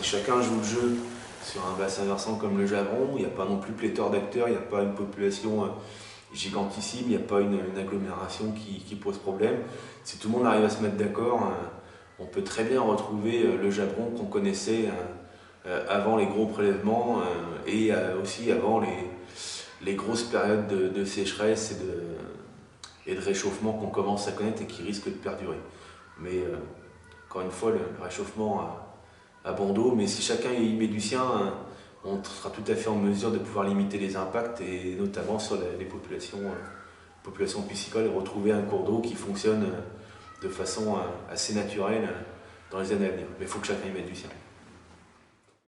chacun joue le jeu sur un bassin versant comme le Javron, il n'y a pas non plus pléthore d'acteurs, il n'y a pas une population gigantissime, il n'y a pas une agglomération qui pose problème. Si tout le monde arrive à se mettre d'accord, on peut très bien retrouver le Javron qu'on connaissait avant les gros prélèvements et aussi avant les grosses périodes de sécheresse et de réchauffement qu'on commence à connaître et qui risquent de perdurer. Mais encore une fois, le réchauffement a bon dos, mais si chacun y met du sien, on sera tout à fait en mesure de pouvoir limiter les impacts et notamment sur les populations piscicoles et retrouver un cours d'eau qui fonctionne de façon assez naturelle dans les années à venir. Mais il faut que chacun y mette du sien.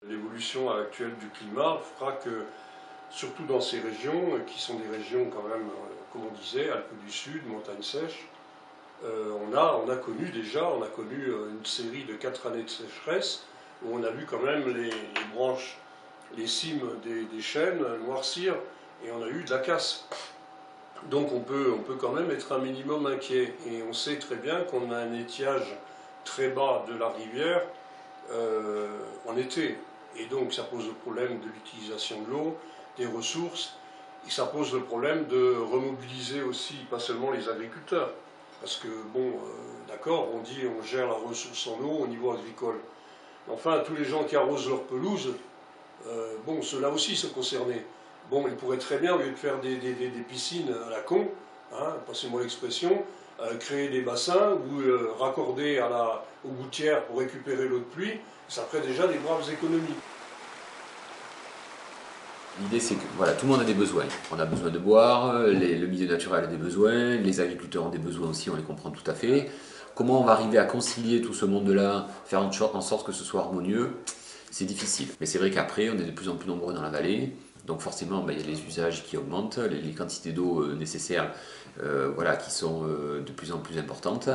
L'évolution actuelle du climat fera que, surtout dans ces régions, qui sont des régions quand même, comme on disait, Alpes du Sud, montagnes sèches, on a connu une série de 4 années de sécheresse où on a vu quand même les branches, les cimes des chênes noircir et on a eu de la casse. Donc on peut quand même être un minimum inquiet et on sait très bien qu'on a un étiage très bas de la rivière en été. Et donc ça pose le problème de l'utilisation de l'eau, des ressources, et ça pose le problème de remobiliser aussi, pas seulement les agriculteurs. Parce que, bon, d'accord, on dit on gère la ressource en eau au niveau agricole. Enfin, tous les gens qui arrosent leur pelouse, bon, ceux-là aussi sont concernés. Bon, ils pourraient très bien, au lieu de faire des piscines à la con, hein, passez-moi l'expression, créer des bassins ou raccorder aux gouttières pour récupérer l'eau de pluie, ça ferait déjà des braves économies. L'idée c'est que voilà, tout le monde a des besoins. On a besoin de boire, le milieu naturel a des besoins, les agriculteurs ont des besoins aussi, on les comprend tout à fait. Comment on va arriver à concilier tout ce monde-là, faire en sorte que ce soit harmonieux, c'est difficile. Mais c'est vrai qu'après, on est de plus en plus nombreux dans la vallée, donc forcément il y a les usages qui augmentent, les quantités d'eau nécessaires voilà, qui sont de plus en plus importantes.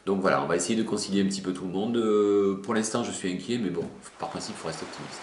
Donc voilà, on va essayer de concilier un petit peu tout le monde. Pour l'instant je suis inquiet, mais bon, par principe il faut rester optimiste.